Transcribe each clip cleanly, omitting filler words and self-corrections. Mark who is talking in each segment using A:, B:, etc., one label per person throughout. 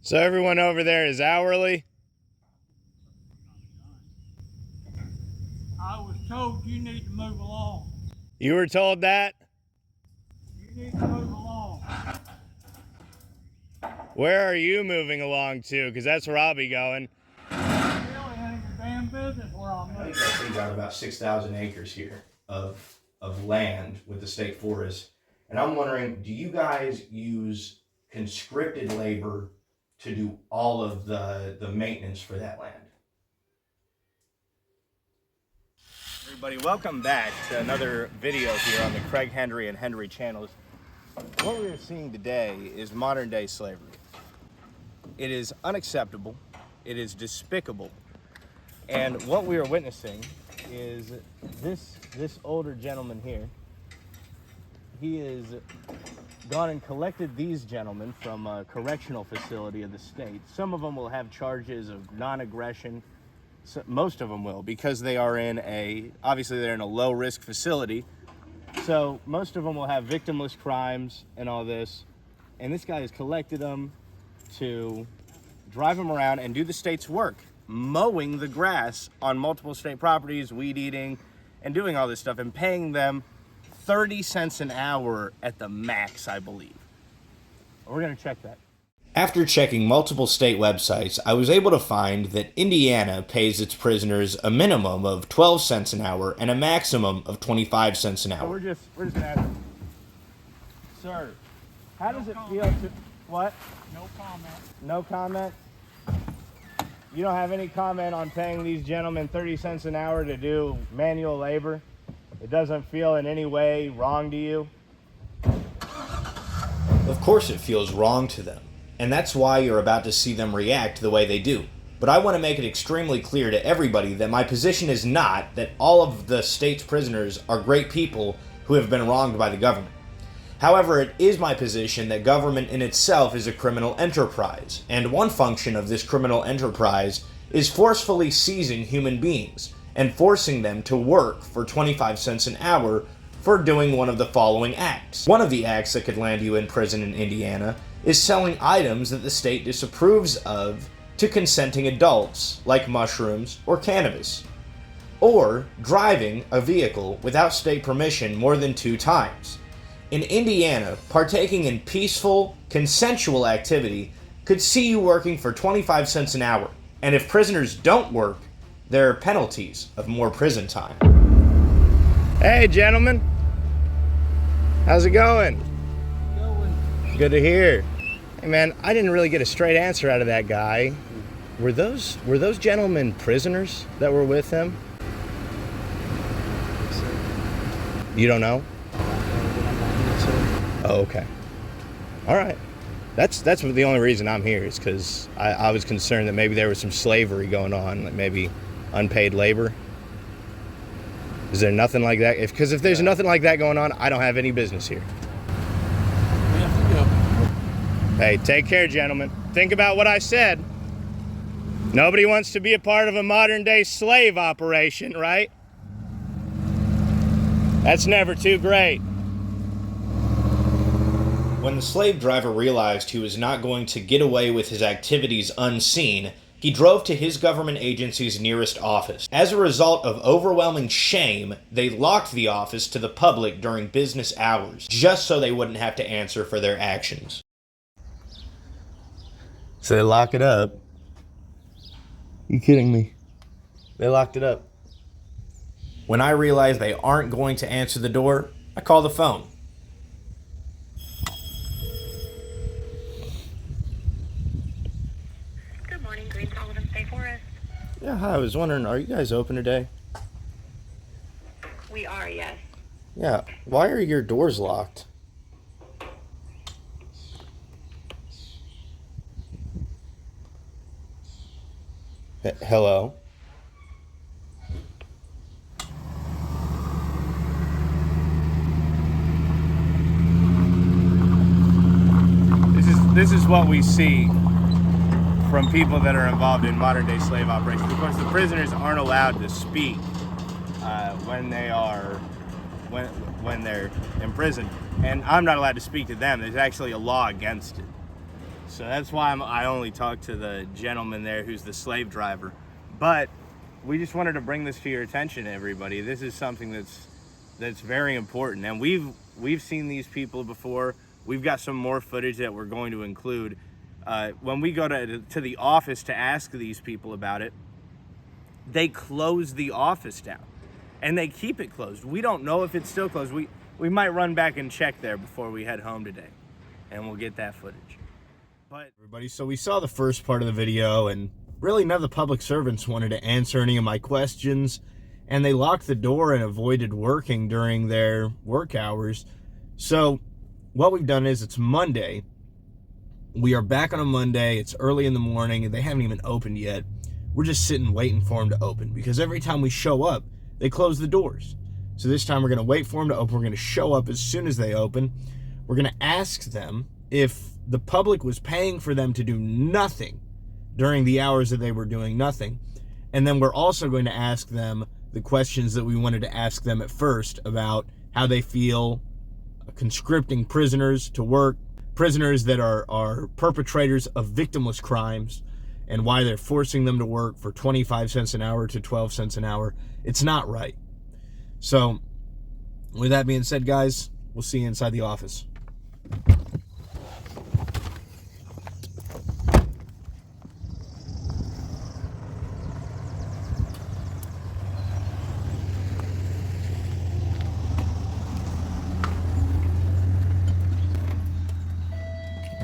A: So everyone over there is hourly?
B: I was told you need to move along.
A: You were told that?
B: You need to move along.
A: Where are you moving along to? Because that's where I'll be going.
B: Really ain't your damn business where I'm
C: I
B: moving.
C: think we got about 6,000 acres here of land with the state forest. And I'm wondering, do you guys use conscripted labor to do all of the maintenance for that land?
A: Everybody, welcome back to another video here on the Craig Hendry and Hendry channels. What we are seeing today is modern day slavery. It is unacceptable. It is despicable. And what we are witnessing is this older gentleman here. He has gone and collected these gentlemen from a correctional facility of the state. Some of them will have charges of non-aggression. So most of them will, because they are obviously they're in a low risk facility. So most of them will have victimless crimes and all this. And this guy has collected them to drive them around and do the state's work, mowing the grass on multiple state properties, weed eating, and doing all this stuff, and paying them 30 cents an hour at the max, I believe. We're gonna check that.
C: After checking multiple state websites, I was able to find that Indiana pays its prisoners a minimum of 12 cents an hour and a maximum of 25 cents an
A: So
C: hour.
A: we're just gonna ask, sir, how does it feel to, what?
B: No comment.
A: No comment? You don't have any comment on paying these gentlemen 30 cents an hour to do manual labor? It doesn't feel in any way wrong to you?
C: Of course it feels wrong to them, and that's why you're about to see them react the way they do. But I want to make it extremely clear to everybody that my position is not that all of the state's prisoners are great people who have been wronged by the government. However, it is my position that government in itself is a criminal enterprise, and one function of this criminal enterprise is forcefully seizing human beings and forcing them to work for 25 cents an hour for doing one of the following acts. One of the acts that could land you in prison in Indiana is selling items that the state disapproves of to consenting adults, like mushrooms or cannabis, or driving a vehicle without state permission more than 2 times. In Indiana, partaking in peaceful, consensual activity could see you working for 25 cents an hour, and if prisoners don't work, there are penalties of more prison time.
A: Hey, gentlemen. How's it going? Good to hear. Hey, man, I didn't really get a straight answer out of that guy. Were those gentlemen prisoners that were with him? You don't know? Oh, okay. All right. That's the only reason I'm here is because I was concerned that maybe there was some slavery going on, like maybe unpaid labor. Is there nothing like that? Because if there's nothing like that going on, I don't have any business here.
B: We have to go.
A: Hey, take care, gentlemen. Think about what I said. Nobody wants to be a part of a modern-day slave operation, right? That's never too great.
C: When the slave driver realized he was not going to get away with his activities unseen, he drove to his government agency's nearest office. As a result of overwhelming shame, they locked the office to the public during business hours, just so they wouldn't have to answer for their actions.
A: So they lock it up? You kidding me? They locked it up.
C: When I realize they aren't going to answer the door, I call the phone.
D: Good morning, Greene-Sullivan State Forest.
A: Yeah, hi, I was wondering, are you guys open today?
D: We are, yes.
A: Yeah, why are your doors locked? Hello? This is what we see from people that are involved in modern day slave operations. Of course, the prisoners aren't allowed to speak when they're in prison, and I'm not allowed to speak to them. There's actually a law against it. So that's why I only talked to the gentleman there who's the slave driver. But we just wanted to bring this to your attention, everybody. This is something that's very important, and we've seen these people before. We've got some more footage that we're going to include. When we go to the office to ask these people about it, they close the office down, and they keep it closed. We don't know if it's still closed. We might run back and check there before we head home today, and we'll get that footage. But everybody, so we saw the first part of the video, and really none of the public servants wanted to answer any of my questions, and they locked the door and avoided working during their work hours. So what we've done is, it's Monday. We are back on a Monday. It's early in the morning, and they haven't even opened yet. We're just sitting waiting for them to open, because every time we show up, they close the doors. So this time we're going to wait for them to open. We're going to show up as soon as they open. We're going to ask them if the public was paying for them to do nothing during the hours that they were doing nothing. And then we're also going to ask them the questions that we wanted to ask them at first about how they feel conscripting prisoners to work, prisoners that are perpetrators of victimless crimes, and why they're forcing them to work for 25 cents an hour to 12 cents an hour. It's not right. So with that being said, guys, we'll see you inside the office.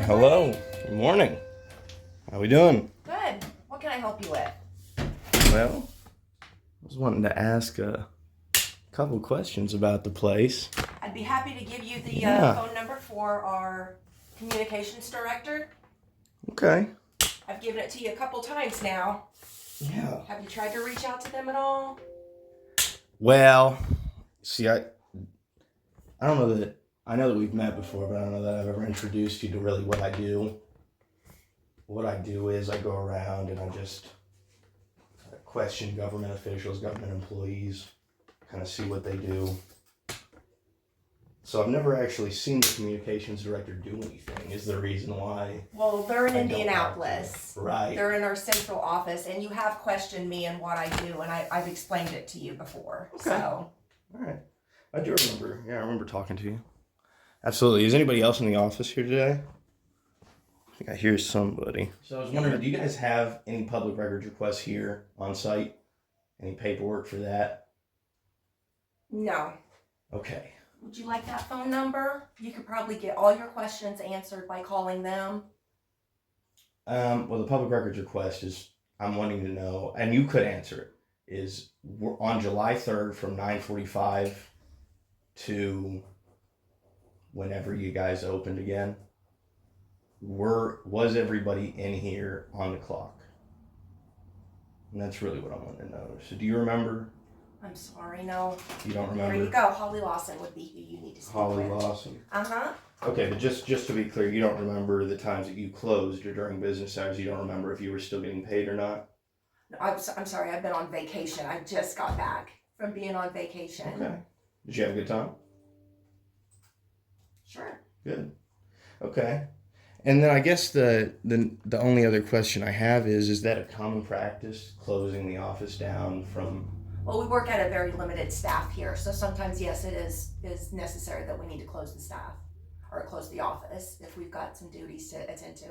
A: Hello. Good morning. How we doing?
E: Good. What can I help you with?
A: Well, I was wanting to ask a couple questions about the place.
E: I'd be happy to give you the phone number for our communications director.
A: Okay.
E: I've given it to you a couple times now.
A: Yeah.
E: Have you tried to reach out to them at all?
A: Well, see, I don't know that, I know that we've met before, but I don't know that I've ever introduced you to really what I do. What I do is I go around and I just question government officials, government employees, kind of see what they do. So I've never actually seen the communications director do anything, is the reason why.
E: Well, they're in
A: I don't
E: Indianapolis.
A: Right.
E: They're in our central office, and you have questioned me and what I do, and I've explained it to you before.
A: Okay.
E: So.
A: All right. I do remember. Yeah, I remember talking to you. Absolutely. Is anybody else in the office here today? I think I hear somebody. So I was wondering, do you guys have any public records requests here on site? Any paperwork for that?
E: No.
A: Okay.
E: Would you like that phone number? You could probably get all your questions answered by calling them.
A: Well, the public records request is, I'm wanting to know, and you could answer it, is we're on July 3rd from 9:45 to whenever you guys opened again. Was everybody in here on the clock? And that's really what I want to know. So do you remember?
E: I'm sorry, no.
A: You don't remember?
E: There you go. Holly Lawson would be who you need to speak
A: Holly
E: with.
A: Lawson.
E: Uh-huh.
A: Okay, but just to be clear, you don't remember the times that you closed or during business hours. You don't remember if you were still getting paid or not?
E: No, I'm sorry. I've been on vacation. I just got back from being on vacation.
A: Okay. Did you have a good time?
E: Sure.
A: Good. Okay. And then I guess the only other question I have is that a common practice, closing the office down from...
E: Well, we work at a very limited staff here, so sometimes, yes, it is necessary that we need to close the staff or close the office if we've got some duties to attend to.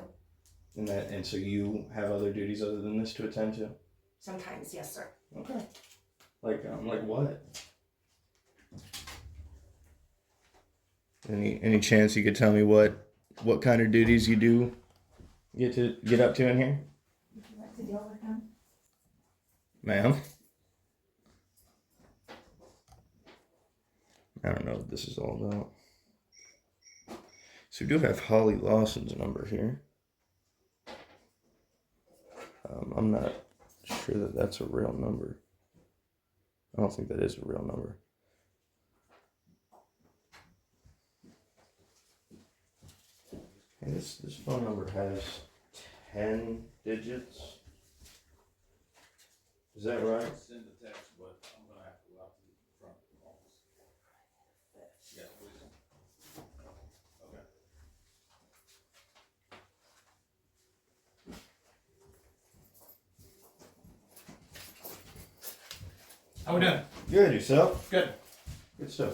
A: And so you have other duties other than this to attend to?
E: Sometimes, yes, sir.
A: Okay. Like what? Any chance you could tell me what kind of duties you do get up to in here?
E: Would you like to deal with him?
A: Ma'am? I don't know what this is all about. So we do have Holly Lawson's number here. I'm not sure that that's a real number. I don't think that is a real number. Hey, this phone number has 10 digits. Is that right?
F: Send the text, but I'm gonna have to go out to the front of the office. Yeah, please. Okay. How we doing?
C: Good, yourself?
F: Good.
C: Good stuff.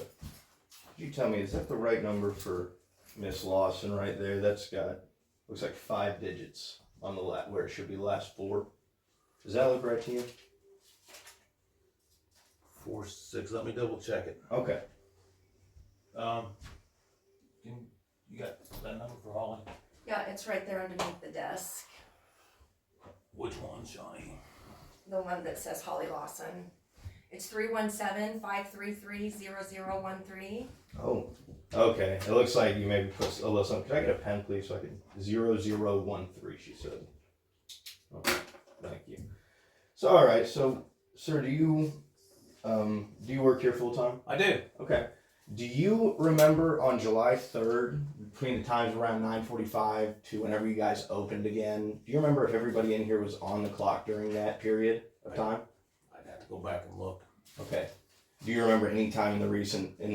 C: Could you tell me, is that the right number for Miss Lawson right there? That's got, looks like 5 digits on the where it should be the last 4. Does that look right to you?
F: 46. Let me double check it.
C: Okay.
F: You got that number for Holly?
E: Yeah, it's right there underneath the desk.
F: Which one, Johnny?
E: The one that says Holly Lawson. It's 317-533-0013.
C: Oh, okay. It looks like you maybe put a little something. Can I get a pen, please, so I can 0013? She said. Okay, thank you. So, all right. So, sir, do you work here full time?
F: I do.
C: Okay. Do you remember on July 3rd, between the times around 9:45 to whenever you guys opened again? Do you remember if everybody in here was on the clock during that period of time?
F: I'd have to go back and look.
C: Okay. Do you remember any time in the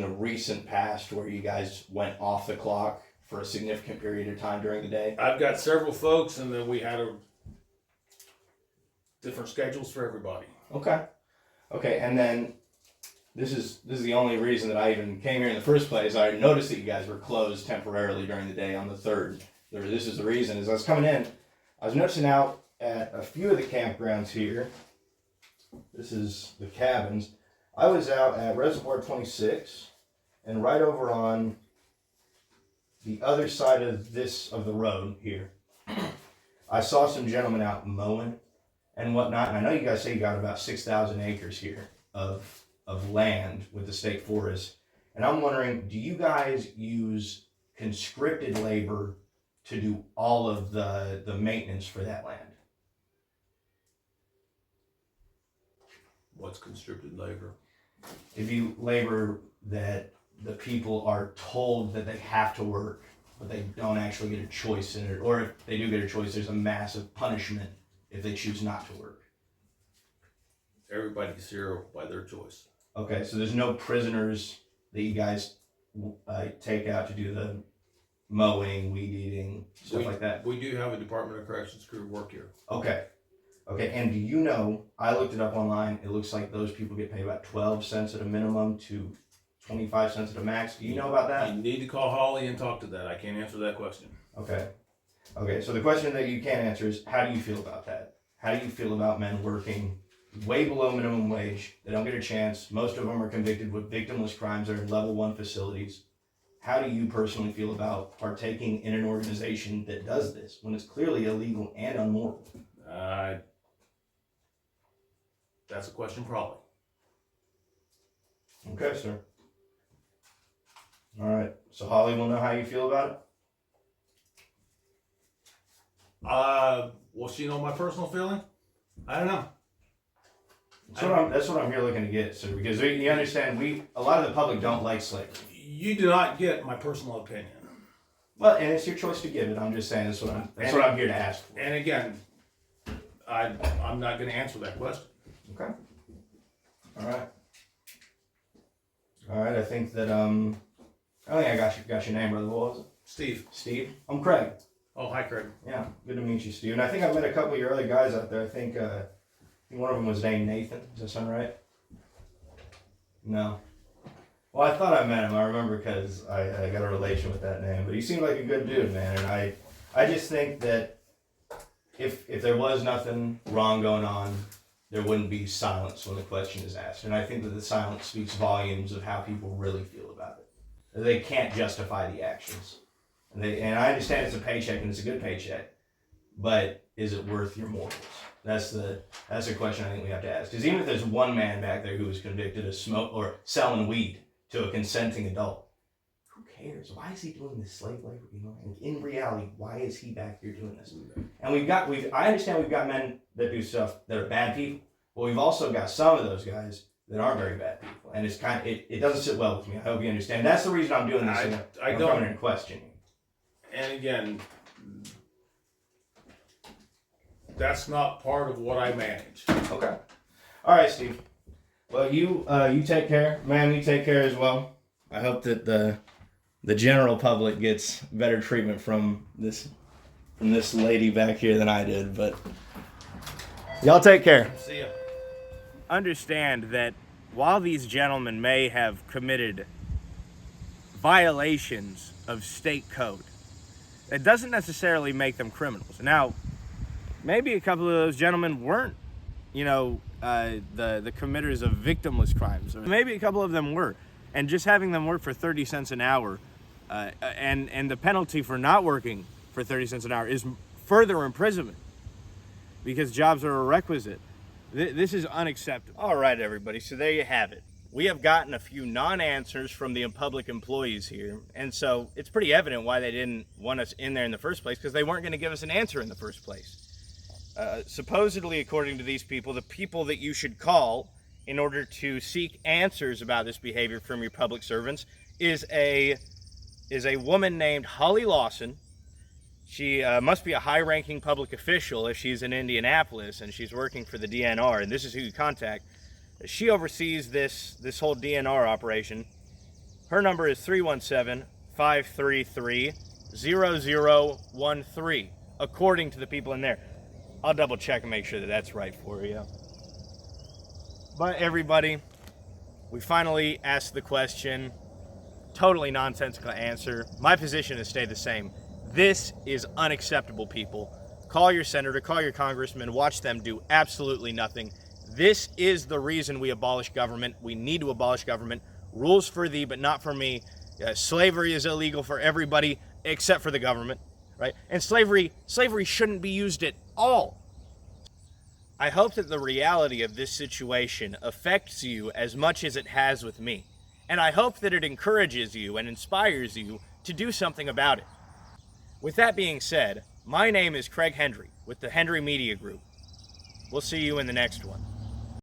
C: recent past where you guys went off the clock for a significant period of time during the day?
F: I've got several folks, and then we had different schedules for everybody.
C: Okay. Okay, and then this is the only reason that I even came here in the first place. I noticed that you guys were closed temporarily during the day on the 3rd. This is the reason. As I was coming in, I was noticing out at a few of the campgrounds here. This is the cabins. I was out at Reservoir 26, and right over on the other side of the road here, I saw some gentlemen out mowing and whatnot. And I know you guys say you got about 6,000 acres here of land with the state forest. And I'm wondering, do you guys use conscripted labor to do all of the maintenance for that land?
F: What's conscripted labor?
C: If you labor that the people are told that they have to work, but they don't actually get a choice in it, or if they do get a choice, there's a massive punishment if they choose not to work.
F: Everybody's here by their choice.
C: Okay, so there's no prisoners that you guys take out to do the mowing, weed eating, stuff like that?
F: We do have a Department of Corrections crew work here.
C: Okay. Okay, and do you know, I looked it up online, it looks like those people get paid about 12 cents at a minimum to 25 cents at a max. Do you know about that?
F: You need to call Holly and talk to that. I can't answer that question.
C: Okay. Okay, so the question that you can't answer is, how do you feel about that? How do you feel about men working way below minimum wage? They don't get a chance. Most of them are convicted with victimless crimes. They're in level 1 facilities. How do you personally feel about partaking in an organization that does this when it's clearly illegal and unmoral?
F: That's a question for Holly.
C: Okay, sir. All right. So Holly will know how you feel about it?
F: Will she know my personal feeling? I don't know.
C: That's what I'm here looking to get, sir. Because you understand, a lot of the public don't like slavery.
F: You do not get my personal opinion.
C: Well, and it's your choice to give it. I'm just saying that's what I'm here to ask for.
F: And again, I'm not going to answer that question.
C: Okay. All right. All right. I think that I think I got your name, brother. What was it?
F: Steve.
C: Steve. I'm Craig.
F: Oh, hi, Craig.
C: Yeah. Good to meet you, Steve. And I think I met a couple of your other guys out there. I think one of them was named Nathan. Does that sound right? No. Well, I thought I met him. I remember because I got a relation with that name. But he seemed like a good dude, man. And I just think that if there was nothing wrong going on, there wouldn't be silence when the question is asked. And I think that the silence speaks volumes of how people really feel about it. They can't justify the actions. And I understand it's a paycheck and it's a good paycheck, but is it worth your morals? That's the question I think we have to ask. Because even if there's one man back there who was convicted of smoke or selling weed to a consenting adult, who cares? Why is he doing this slave labor? You know, and in reality, why is he back here doing this? And I understand we've got men that do stuff that are bad people, but we've also got some of those guys that aren't very bad people, and it's it doesn't sit well with me. I hope you understand. That's the reason I'm doing this. I'm coming in questioning.
F: And again, that's not part of what I manage.
C: Okay. All right, Steve. Well, you take care, ma'am. You take care as well. I hope that the general public gets better treatment from this lady back here than I did. But y'all take care.
F: See ya.
A: Understand that while these gentlemen may have committed violations of state code, it doesn't necessarily make them criminals. Now, maybe a couple of those gentlemen weren't, the committers of victimless crimes. Or maybe a couple of them were. And just having them work for 30 cents an hour, and the penalty for not working for 30 cents an hour is further imprisonment, because jobs are a requisite. This is unacceptable. All right, everybody, so there you have it. We have gotten a few non-answers from the public employees here, and so it's pretty evident why they didn't want us in there in the first place, because they weren't going to give us an answer in the first place. Supposedly, according to these people, the people that you should call in order to seek answers about this behavior from your public servants is a woman named Holly Lawson. She must be a high-ranking public official if she's in Indianapolis and she's working for the DNR, and this is who you contact. She oversees this whole DNR operation. Her number is 317-533-0013, according to the people in there. I'll double check and make sure that that's right for you. But everybody, we finally asked the question. Totally nonsensical answer. My position has stayed the same. This is unacceptable, people. Call your senator, call your congressman, watch them do absolutely nothing. This is the reason we abolish government. We need to abolish government. Rules for thee, but not for me. Slavery is illegal for everybody except for the government, right? And slavery shouldn't be used at all. I hope that the reality of this situation affects you as much as it has with me. And I hope that it encourages you and inspires you to do something about it. With that being said, my name is Craig Hendry with the Hendry Media Group. We'll see you in the next one.